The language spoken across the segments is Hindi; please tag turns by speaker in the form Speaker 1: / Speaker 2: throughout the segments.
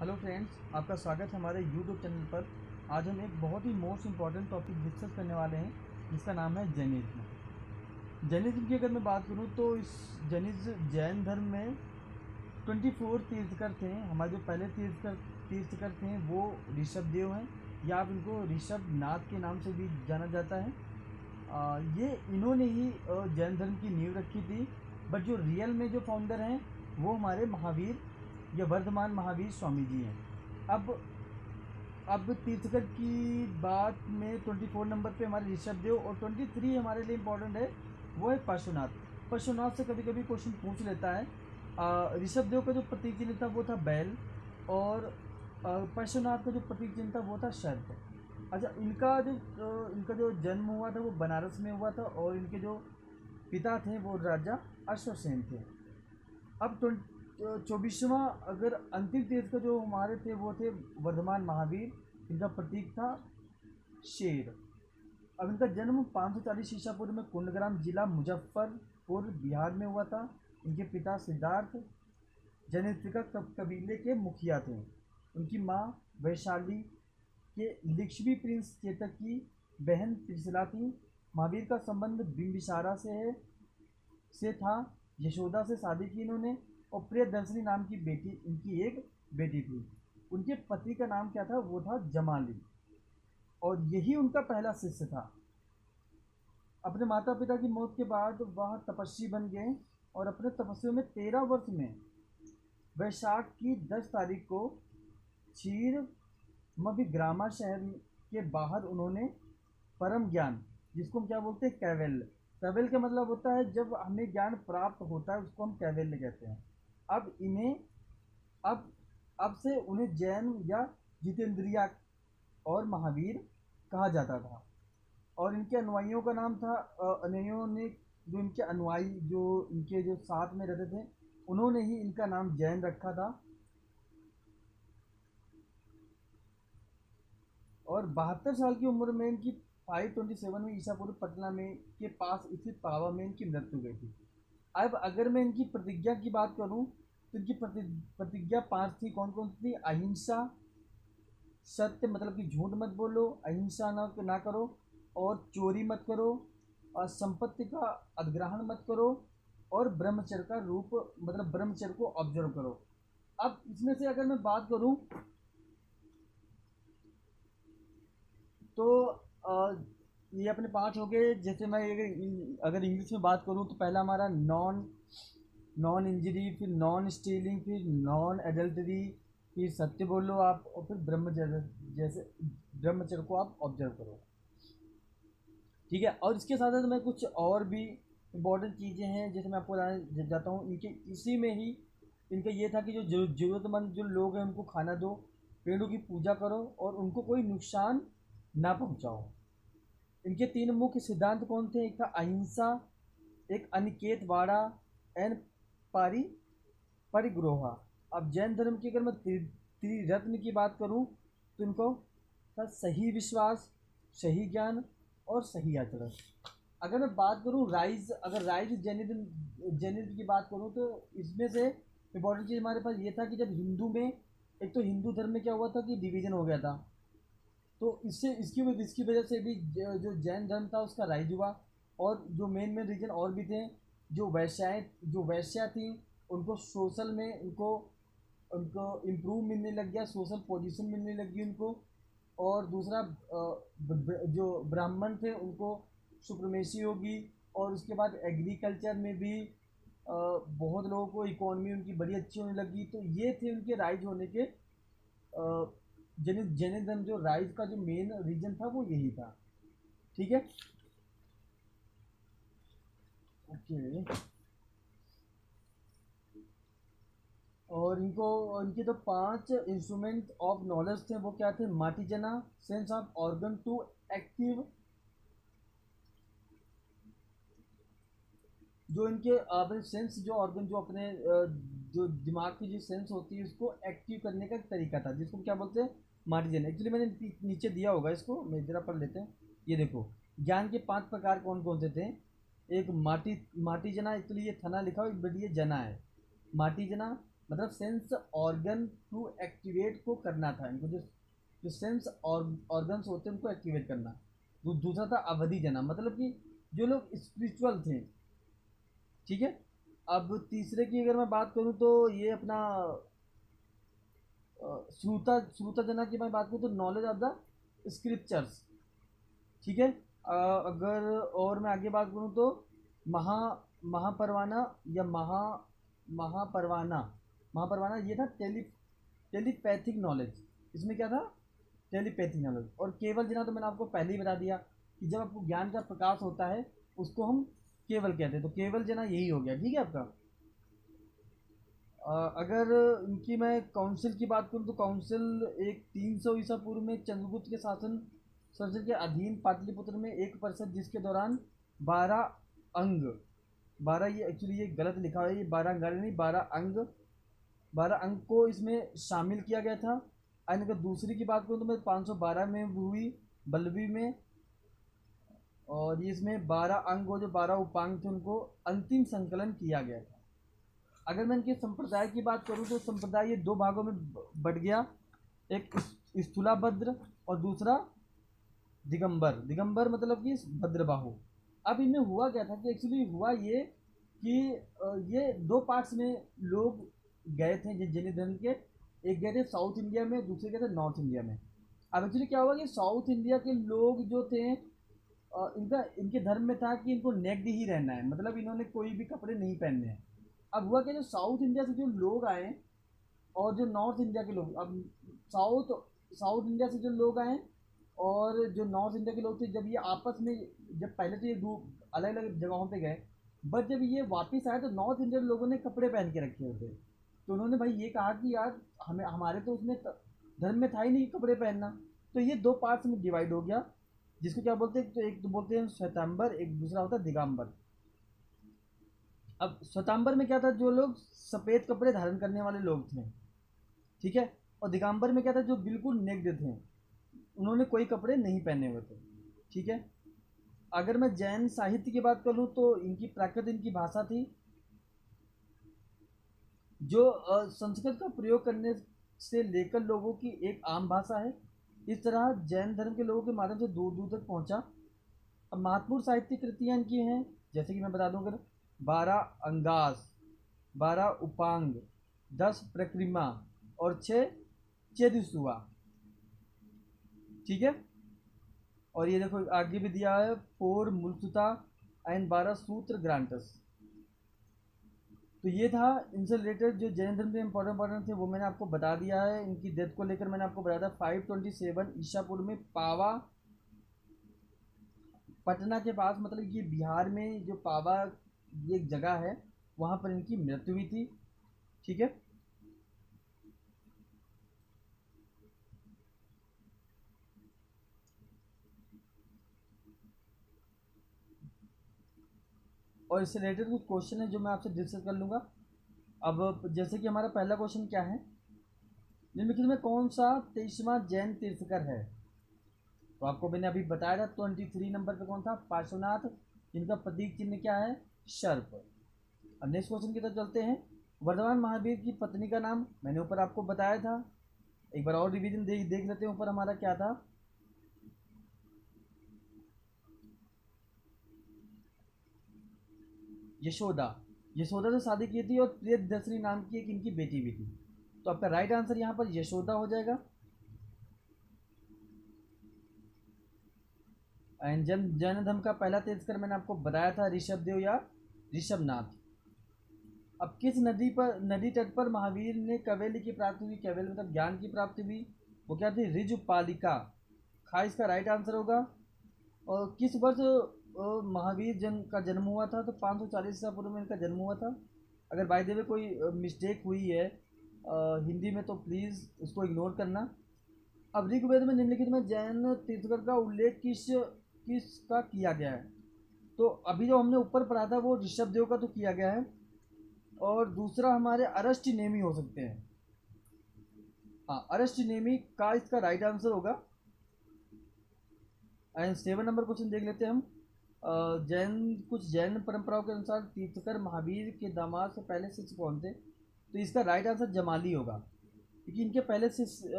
Speaker 1: हेलो फ्रेंड्स, आपका स्वागत है हमारे यूट्यूब चैनल पर। आज हम एक बहुत ही मोस्ट इम्पॉर्टेंट टॉपिक डिस्कस करने वाले हैं जिसका नाम है जैनिज्म। जैनिज्म की अगर मैं बात करूं तो इस जैन धर्म में 24 तीर्थकर थे। हमारे जो पहले तीर्थकर थे वो ऋषभ देव हैं, या आप इनको ऋषभ नाथ के नाम से भी जाना जाता है। ये इन्होंने ही जैन धर्म की नींव रखी थी। बट जो रियल में जो फाउंडर हैं वो हमारे महावीर या वर्धमान महावीर स्वामी जी हैं। अब तीर्थकर की बात में 24 नंबर पे हमारे ऋषभ देव, और 23 हमारे लिए इम्पोर्टेंट है, वो है पार्श्वनाथ। पार्श्वनाथ से कभी कभी क्वेश्चन पूछ लेता है। ऋषभ देव का जो प्रतीक चिन्ह था वो था बैल, और पार्श्वनाथ का जो प्रतीक चिन्ह था वो था शर्त। अच्छा, इनका जो जन्म हुआ था वो बनारस में हुआ था, और इनके जो पिता थे वो राजा अश्वसेन थे। अब 24वां अगर अंतिम तीर्थ का जो हमारे थे वो थे वर्धमान महावीर। इनका प्रतीक था शेर। अब इनका जन्म 540 ईसा पूर्व में कुंडग्राम जिला मुजफ्फरपुर बिहार में हुआ था। इनके पिता सिद्धार्थ जनित्रिका कबीले के मुखिया थे। उनकी माँ वैशाली के लिच्छवी प्रिंस चेतक की बहन त्रिशला थी। महावीर का संबंध बिंबिसारा से था। यशोदा से शादी की इन्होंने, और प्रियदर्शनी नाम की बेटी, इनकी एक बेटी थी। उनके पति का नाम क्या था? वो था जमाली, और यही उनका पहला शिष्य था। अपने माता पिता की मौत के बाद वह तपस्वी बन गए, और अपने तपस्या में 13 वर्ष में वैशाख की 10 तारीख को क्षीर मभिग्रामा शहर के बाहर उन्होंने परम ज्ञान, जिसको हम क्या बोलते हैं, कैवल्य। कैवल्य का मतलब होता है जब हमें ज्ञान प्राप्त होता है उसको हम कैवल्य कहते हैं। अब इन्हें अब अब से उन्हें जैन या जितेंद्रिया और महावीर कहा जाता था। और इनके अनुयायियों का नाम था, अनुयायियों ने, जो इनके अनुयायी, जो इनके जो साथ में रहते थे, उन्होंने ही इनका नाम जैन रखा था। और 72 साल की उम्र में इनकी 527 में ईसा पूर्व पटना में के पास स्थित पावा में इनकी मृत्यु गई थी। अब अगर मैं इनकी प्रतिज्ञा की बात करूं तो इनकी प्रतिज्ञा 5 थी। कौन कौन सी थी? अहिंसा, सत्य मतलब कि झूठ मत बोलो, अहिंसा ना करो, और चोरी मत करो, और संपत्ति का अधिग्रहण मत करो, और ब्रह्मचर्य का रूप मतलब ब्रह्मचर्य को ऑब्जर्व करो। अब इसमें से अगर मैं बात करूं तो ये अपने 5 हो गए। जैसे मैं अगर इंग्लिश में बात करूं तो पहला हमारा नॉन नॉन इंजरी, फिर नॉन स्टीलिंग, फिर नॉन एडल्टरी, फिर सत्य बोलो आप, और फिर ब्रह्मचर्य, जैसे ब्रह्मचर्य को आप ऑब्जर्व करो। ठीक है। और इसके साथ साथ मैं कुछ और भी इम्पोर्टेंट चीज़ें हैं जैसे मैं आपको बताने जाता हूँ। इनके इसी में ही इनका ये था कि जो ज़रूरतमंद जो लोग हैं उनको खाना दो, पेड़ों की पूजा करो, और उनको कोई नुकसान ना पहुँचाओ। इनके 3 मुख्य सिद्धांत कौन थे? एक था अहिंसा, एक अनिकेत वाड़ा, एंड पारी परिग्रोहा। अब जैन धर्म की अगर मैं त्रिरत्न की बात करूं तो इनको था सही विश्वास, सही ज्ञान, और सही आचरण। अगर मैं बात करूं राइज जैनिज्म की बात करूं तो इसमें से इम्पोर्टेंट चीज़ हमारे पास ये था कि जब हिंदू में, एक तो हिंदू धर्म में क्या हुआ था कि डिवीजन हो गया था, तो इसकी वजह से भी जो जैन धर्म था उसका राइज हुआ। और जो मेन रीजन और भी थे, जो वैश्या थी, उनको सोशल में उनको उनको इम्प्रूव मिलने लग गया, सोशल पोजीशन मिलने लगी उनको। और दूसरा जो ब्राह्मण थे उनको सुप्रीमेसी होगी। और उसके बाद एग्रीकल्चर में भी बहुत लोगों को इकोनॉमी उनकी बड़ी अच्छी होने लगी। तो ये थे उनके राइज होने के जैनिज्म जो राइज का जो मेन रीजन था वो यही था। ठीक है, ओके। और इनके जो 5 इंस्ट्रूमेंट ऑफ नॉलेज थे वो क्या थे? माटी जना, sense of organ to active, जो इनके अपने सेंस, जो ऑर्गन, जो अपने जो दिमाग की जो सेंस होती है उसको एक्टिव करने का एक तरीका था, जिसको क्या बोलते हैं? माटी जना। एक्चुअली मैंने नीचे दिया होगा, इसको मैं जरा पढ़ लेते हैं। ये देखो, ज्ञान के 5 प्रकार कौन कौन से थे? एक माटी माटी जना, एक्चुअली ये थना लिखा हुआ बट ये जना है। माटी जना, मतलब सेंस ऑर्गन टू एक्टिवेट को करना था इनको, जो जो सेंस ऑर्गन्स होते हैं उनको एक्टिवेट करना। दूसरा था अवधि जना, मतलब कि जो लोग स्पिरिचुअल थे, ठीक है। अब तीसरे की अगर मैं बात करूँ तो ये अपना श्रुता श्रुता जना की मैं बात करूँ तो नॉलेज ऑफ द स्क्रिप्चर्स, ठीक है। अगर और मैं आगे बात करूँ तो महा महापरवाना या महापरवाना महापरवाना ये था टेलीपैथिक नॉलेज। इसमें क्या था? Telepathic knowledge. और केवल जना तो मैंने आपको पहले ही बता दिया कि जब आपको ज्ञान का प्रकाश होता है उसको हम केवल कहते हैं, तो केवल जना यही हो गया, ठीक है आपका। अगर इनकी मैं काउंसिल की बात करूँ तो काउंसिल एक 300 ईसा पूर्व में चंद्रगुप्त के शासन के अधीन पाटलिपुत्र में 1%, जिसके दौरान 12 अंग, 12, ये एक्चुअली ये गलत लिखा है, ये 12 अंग नहीं, 12 अंग को इसमें शामिल किया गया था। एंड अगर दूसरी की बात करूँ तो मैं 512 में हुई बल्लवी में, और ये इसमें 12 अंग और जो 12 उपांग थे उनको अंतिम संकलन किया गया था। अगर मैं इनके संप्रदाय की बात करूं तो संप्रदाय ये दो भागों में बट गया, एक स्थूलाभद्र और दूसरा दिगंबर। दिगंबर मतलब कि भद्रबाहु। अब इनमें हुआ क्या था कि एक्चुअली हुआ ये कि ये दो पार्ट्स में लोग गए थे जैन धर्म के, एक गए थे साउथ इंडिया में, दूसरे गए थे नॉर्थ इंडिया में। अब एक्चुअली क्या हुआ कि साउथ इंडिया के लोग जो थे इनका इनके धर्म में था कि इनको नेक्ड ही रहना है, मतलब इन्होंने कोई भी कपड़े नहीं पहनने हैं। अब हुआ क्या, जो साउथ इंडिया से जो लोग आए और जो नॉर्थ इंडिया के लोग, अब साउथ साउथ इंडिया से जो लोग आए और जो नॉर्थ इंडिया के लोग थे, जब ये आपस में, जब पहले तो ये दो अलग अलग जगहों पे गए, बट जब ये वापस आए तो नॉर्थ इंडियन लोगों ने कपड़े पहन के रखे होते, तो उन्होंने भाई ये कहा कि यार हमें हमारे तो उसमें धर्म में था ही नहीं कपड़े पहनना, तो ये दो पार्ट्स में डिवाइड हो गया, जिसको क्या बोलते हैं, तो एक तो बोलते हैं श्वेतांबर, एक दूसरा होता है दिगंबर। अब श्वेतांबर में क्या था, जो लोग सफ़ेद कपड़े धारण करने वाले लोग थे, ठीक है। और दिगंबर में क्या था, जो बिल्कुल नेक्ड थे, उन्होंने कोई कपड़े नहीं पहने हुए थे, ठीक है। अगर मैं जैन साहित्य की बात करूँ तो इनकी प्राकृत इनकी भाषा थी, जो संस्कृत का प्रयोग करने से लेकर लोगों की एक आम भाषा है। इस तरह जैन धर्म के लोगों के माध्यम से दूर दूर तक पहुंचा। अब महत्वपूर्ण साहित्यिक कृतियाँ इनकी हैं, जैसे कि मैं बता दूं, अगर 12 अंगास, 12 उपांग, 10 प्रक्रिमा और 6 चेदुसुआ, ठीक है। और ये देखो आगे भी दिया है 4 मुल्सुता एंड 12 सूत्र ग्रांटस। तो ये था इनसे रिलेटेड जो जैन धर्म के इंपॉर्टेंट थे, वो मैंने आपको बता दिया है। इनकी डेथ को लेकर मैंने आपको बताया था 527 ईसापुर में पावा, पटना के पास, मतलब ये बिहार में जो पावा ये एक जगह है, वहाँ पर इनकी मृत्यु हुई थी, ठीक है। और इससे रिलेटेड कुछ क्वेश्चन है जो मैं आपसे डिस्कस कर लूँगा। अब जैसे कि हमारा पहला क्वेश्चन क्या है, निम्नलिखित में कौन सा 23वां जैन तीर्थकर है? तो आपको मैंने अभी बताया था 23 नंबर पे कौन था, पार्श्वनाथ, जिनका प्रतीक चिन्ह क्या है, सर्प। अब नेक्स्ट क्वेश्चन की तरफ चलते हैं। वर्धमान महावीर की पत्नी का नाम मैंने ऊपर आपको बताया था, एक बार और रिवीजन देख लेते हैं ऊपर हमारा क्या था। यशोदा, यशोदा से शादी की थी और प्रियदर्शनी नाम की एक इनकी बेटी भी थी। तो आपका राइट आंसर यहाँ पर यशोदा हो जाएगा। एंड जैन धर्म का पहला तीर्थकर मैंने आपको बताया था ऋषभ देव या ऋषभनाथ। अब किस नदी तट पर महावीर ने कवेली की प्राप्ति हुई? कवेल मतलब ज्ञान की प्राप्ति हुई, वो क्या थी, ऋजुपालिका। खा इसका राइट आंसर होगा। और किस वर्ष महावीर का जन्म हुआ था? तो 540 ईसा पूर्व में इनका जन्म हुआ था। अगर बाय द वे कोई मिस्टेक हुई है हिंदी में तो प्लीज़ उसको इग्नोर करना। अब ऋग्वेद में निम्नलिखित में जैन तीर्थकर का उल्लेख किसका किया गया है? तो अभी जो हमने ऊपर पढ़ा था वो ऋषभ देव का तो किया गया है, और दूसरा हमारे अरष्ट नेमी हो सकते हैं। हाँ, अरष्ट नेमी का इसका राइट आंसर होगा। एंड 7 नंबर क्वेश्चन देख लेते हैं हम। कुछ जैन परंपराओं के अनुसार तीर्थकर महावीर के दामाद से पहले शिष्य कौन थे? तो इसका राइट आंसर जमाली होगा, क्योंकि इनके पहले से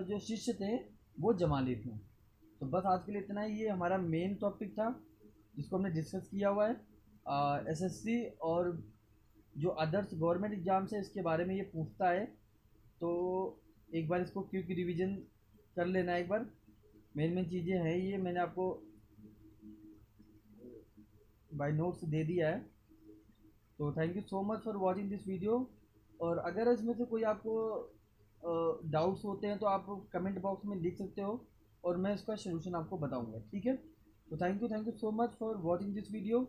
Speaker 1: जो शिष्य थे वो जमाली थे। तो बस आज के लिए इतना ही, ये हमारा मेन टॉपिक था जिसको हमने डिस्कस किया हुआ है। एसएससी और जो अदर्स गवर्नमेंट एग्जाम्स है इसके बारे में ये पूछता है, तो एक बार इसको क्विक रिवीजन कर लेना एक बार। मेन मेन चीज़ें हैं ये, मैंने आपको बाय नोट्स दे दिया है। तो thank you so much for watching this video. और अगर इसमें से कोई आपको डाउट्स होते हैं तो आप कमेंट बॉक्स में लिख सकते हो और मैं इसका सलूशन आपको बताऊंगा, ठीक है। तो thank you so much for watching this video.